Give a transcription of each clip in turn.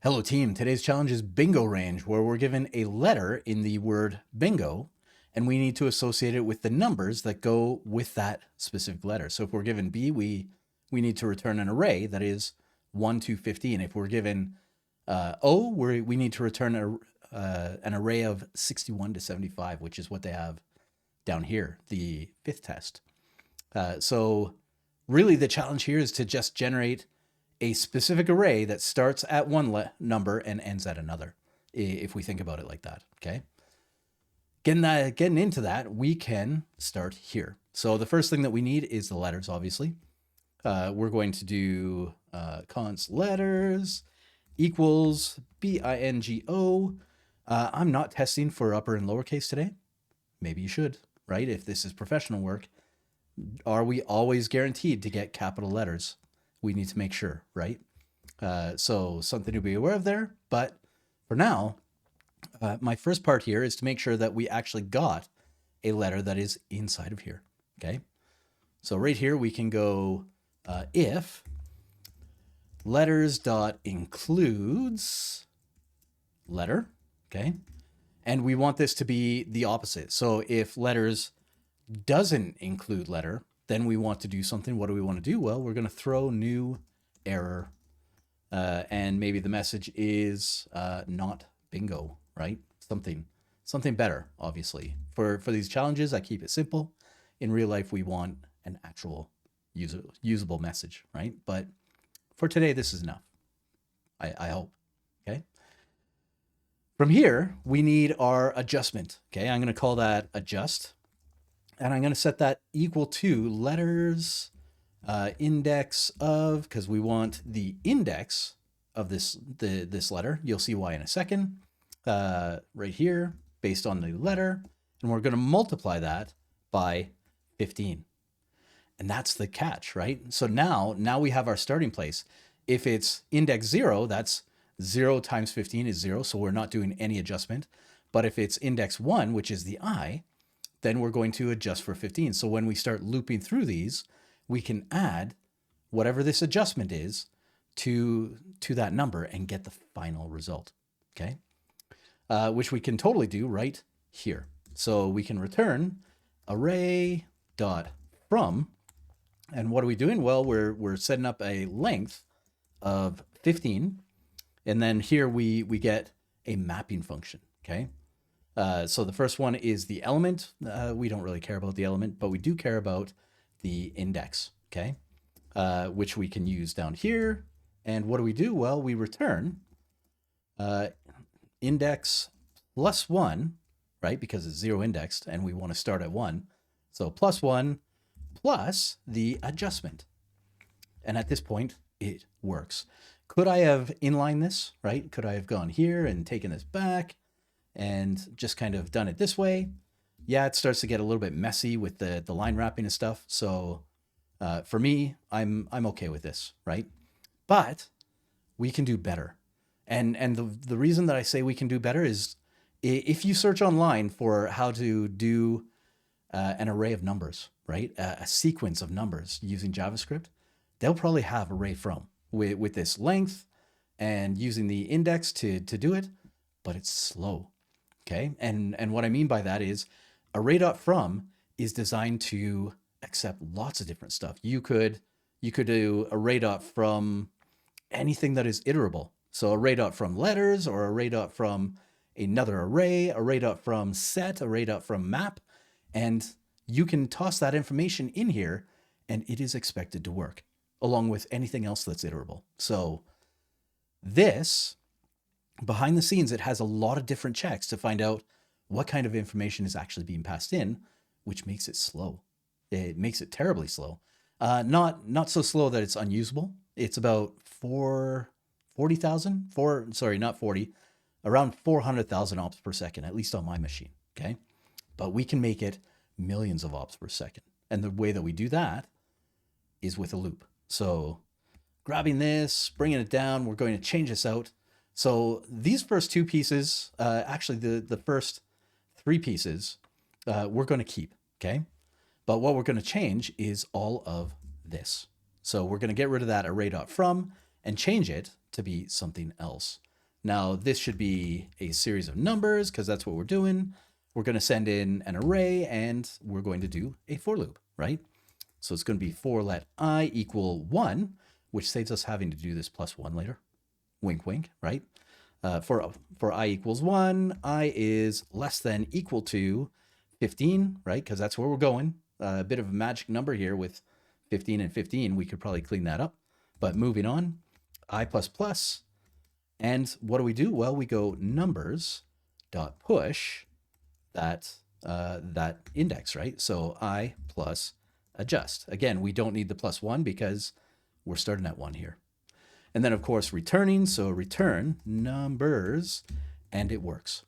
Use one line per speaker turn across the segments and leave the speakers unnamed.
Hello team, today's challenge is bingo range, where we're given a letter in the word bingo and we need to associate it with the numbers that go with that specific letter. So if we're given B, we need to return an array that is 1 to 15. If we're given O, we need to return an array of 61 to 75, which is what they have down here, the fifth test. So really the challenge here is to just generate a specific array that starts at one number and ends at another, if we think about it like that, okay? Getting into that, we can start here. So the first thing that we need is the letters, obviously. We're going to do const letters equals bingo. I'm not testing for upper and lowercase today. Maybe you should, right? If this is professional work, are we always guaranteed to get capital letters? We need to make sure, right? So something to be aware of there. But for now, my first part here is to make sure that we actually got a letter that is inside of here, okay? So right here, we can go if letters.includes letter, okay? And we want this to be the opposite. So if letters doesn't include letter, then we want to do something. What do we want to do? Well, we're going to throw new error. And maybe the message is not bingo, right? Something better, obviously. For these challenges, I keep it simple. In real life, we want an actual usable message, right? But for today, this is enough. I hope, okay? From here, we need our adjustment, okay? I'm going to call that adjust. And I'm going to set that equal to letters index of, because we want the index of this letter. You'll see why in a second. Right here, based on the letter. And we're going to multiply that by 15. And that's the catch, right? So now we have our starting place. If it's index 0, that's 0 times 15 is 0. So we're not doing any adjustment. But if it's index 1, which is the I, then we're going to adjust for 15. So when we start looping through these, we can add whatever this adjustment is to that number and get the final result, okay? Which we can totally do right here. So we can return array.from, and what are we doing? Well, we're setting up a length of 15, and then here we get a mapping function, okay? So the first one is the element. We don't really care about the element, but we do care about the index, okay? Which we can use down here. And what do we do? Well, we return index plus 1, right? Because it's 0 indexed and we want to start at 1. So plus 1 plus the adjustment. And at this point, it works. Could I have inlined this, right? Could I have gone here and taken this back and just kind of done it this way? Yeah, it starts to get a little bit messy with the line wrapping and stuff. So for me, I'm okay with this, right? But we can do better. And the reason that I say we can do better is if you search online for how to do an array of numbers, right? A sequence of numbers using JavaScript, they'll probably have array from with this length and using the index to do it, but it's slow. Okay, and what I mean by that is array.from is designed to accept lots of different stuff. You could do array.from anything that is iterable. So array.from letters or array.from another array.from set, array.from map, and you can toss that information in here and it is expected to work along with anything else that's iterable. So this, behind the scenes, it has a lot of different checks to find out what kind of information is actually being passed in, which makes it slow. It makes it terribly slow. Not so slow that it's unusable. It's about 40,000, around 400,000 ops per second, at least on my machine, okay? But we can make it millions of ops per second. And the way that we do that is with a loop. So grabbing this, bringing it down, we're going to change this out. So these first two pieces, actually the first three pieces, we're going to keep, okay? But what we're going to change is all of this. So we're going to get rid of that array.from and change it to be something else. Now this should be a series of numbers because that's what we're doing. We're going to send in an array and we're going to do a for loop, right? So it's going to be for let I equal 1, which saves us having to do this plus 1 later. Wink, wink, right? For I equals 1, I is less than equal to 15, right? Because that's where we're going. A bit of a magic number here with 15 and 15. We could probably clean that up. But moving on, I plus plus. And what do? Well, we go numbers dot push that index, right? So I plus adjust. Again, we don't need the plus 1 because we're starting at 1 here. And then, of course, returning. So return numbers, and it works.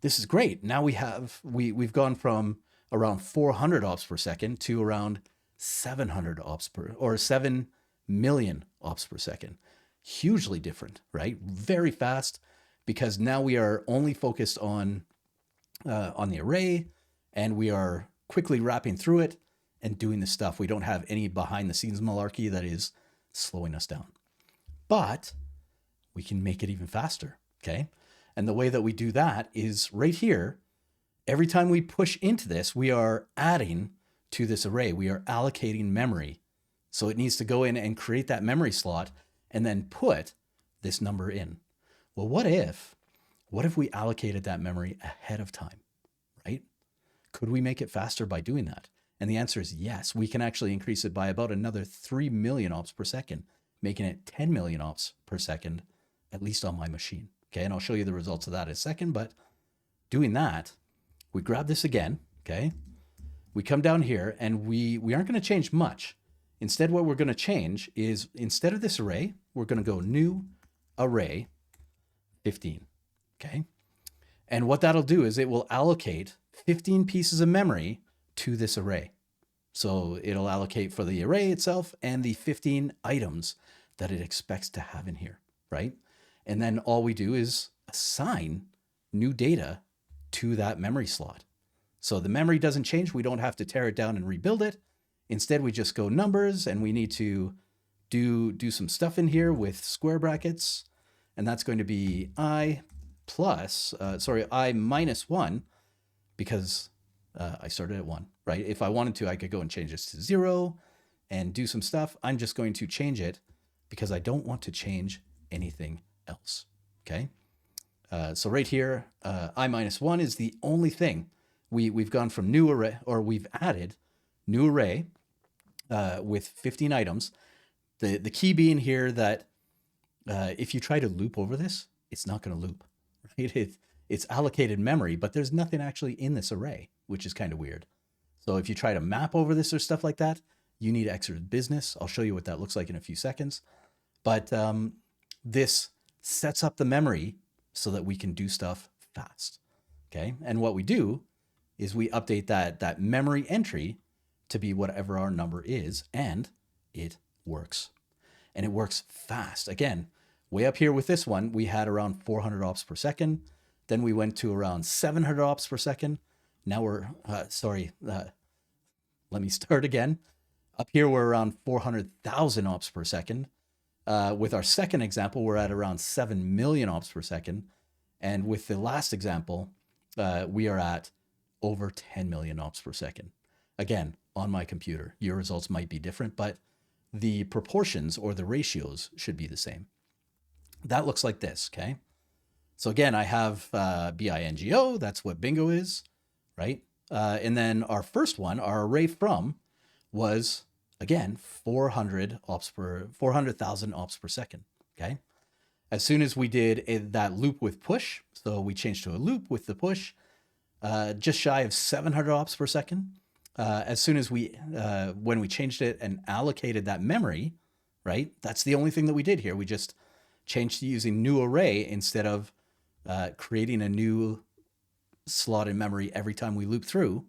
This is great. Now we've gone from around 400 ops per second to around 700 ops per, or 7 million ops per second. Hugely different, right? Very fast, because now we are only focused on the array, and we are quickly wrapping through it and doing this stuff. We don't have any behind the scenes malarkey that is slowing us down. But we can make it even faster, okay? And the way that we do that is right here. Every time we push into this, we are adding to this array. We are allocating memory. So it needs to go in and create that memory slot and then put this number in. Well, what if we allocated that memory ahead of time, right? Could we make it faster by doing that? And the answer is yes. We can actually increase it by about another 3 million ops per second, making it 10 million ops per second, at least on my machine. Okay, and I'll show you the results of that in a second, but doing that, we grab this again, okay? We come down here and we aren't gonna change much. Instead, what we're gonna change is, instead of this array, we're gonna go new array 15, okay? And what that'll do is it will allocate 15 pieces of memory to this array. So it'll allocate for the array itself and the 15 items that it expects to have in here, right? And then all we do is assign new data to that memory slot. So the memory doesn't change. We don't have to tear it down and rebuild it. Instead, we just go numbers, and we need to do some stuff in here with square brackets. And that's going to be I minus 1, because I started at 1, right? If I wanted to, I could go and change this to 0 and do some stuff. I'm just going to change it because I don't want to change anything else, okay? So right here, I minus 1 is the only thing. We've gone from new array, or we've added new array with 15 items. The key being here that if you try to loop over this, it's not going to loop, right? It's allocated memory, but there's nothing actually in this array, which is kind of weird. So if you try to map over this or stuff like that, you need extra business. I'll show you what that looks like in a few seconds. But this sets up the memory so that we can do stuff fast, okay? And what we do is we update that memory entry to be whatever our number is, and it works. And it works fast. Again, way up here with this one, we had around 400 ops per second. Then we went to around 700 ops per second. Now we're, let me start again. Up here, we're around 400,000 ops per second. With our second example, we're at around 7 million ops per second. And with the last example, we are at over 10 million ops per second. Again, on my computer. Your results might be different, but the proportions or the ratios should be the same. That looks like this, okay? So again, I have bingo, that's what bingo is, right? And then our first one, our array from, was, again, 400,000 ops per second, okay? As soon as we did that loop with push, so we changed to a loop with the push, just shy of 700 ops per second. As soon as when we changed it and allocated that memory, right? That's the only thing that we did here. We just changed to using new array instead of creating a new slot in memory every time we loop through.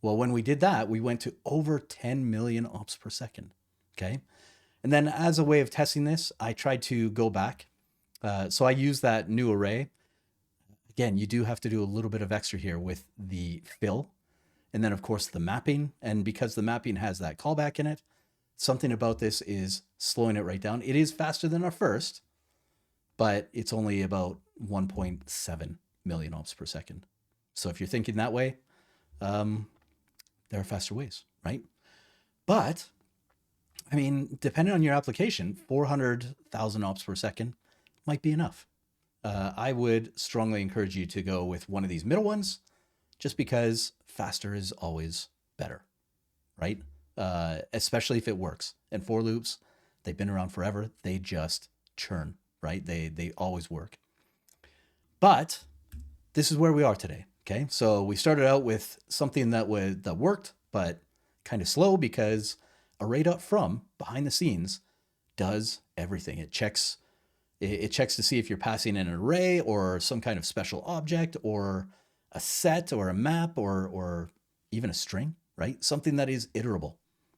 Well, when we did that, we went to over 10 million ops per second, okay? And then as a way of testing this, I tried to go back. So I used that new array. Again, you do have to do a little bit of extra here with the fill. And then, of course, the mapping. And because the mapping has that callback in it, something about this is slowing it right down. It is faster than our first, but it's only about 1.7 million ops per second. So if you're thinking that way, there are faster ways, right? But I mean, depending on your application, 400,000 ops per second might be enough. I would strongly encourage you to go with one of these middle ones, just because faster is always better, right? Especially if it works. And for loops, they've been around forever. They just churn, right? They always work. But this is where we are today. Okay, so we started out with something that worked, but kind of slow, because array.from behind the scenes does everything. It checks to see if you're passing in an array or some kind of special object or a set or a map or even a string, right? Something that is iterable.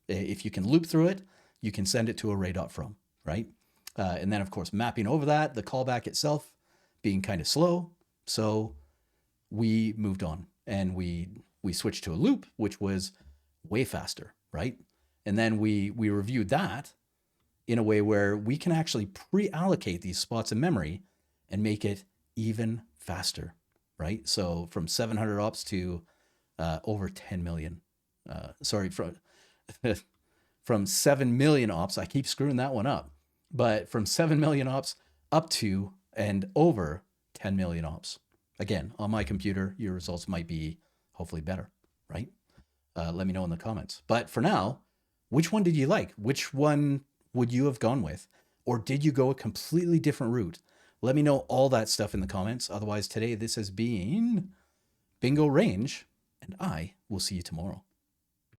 If you can loop through it, you can send it to array.from, right? And then, of course, mapping over that, the callback itself being kind of slow. So we moved on and we switched to a loop, which was way faster, right? And then we reviewed that in a way where we can actually pre-allocate these spots in memory and make it even faster, right? So from 700 ops to over 10 million. From 7 million ops, I keep screwing that one up, but from 7 million ops up to and over 10 million ops. Again, on my computer, your results might be hopefully better, right? Let me know in the comments. But for now, which one did you like? Which one would you have gone with? Or did you go a completely different route? Let me know all that stuff in the comments. Otherwise, today this has been Bingo Range, and I will see you tomorrow.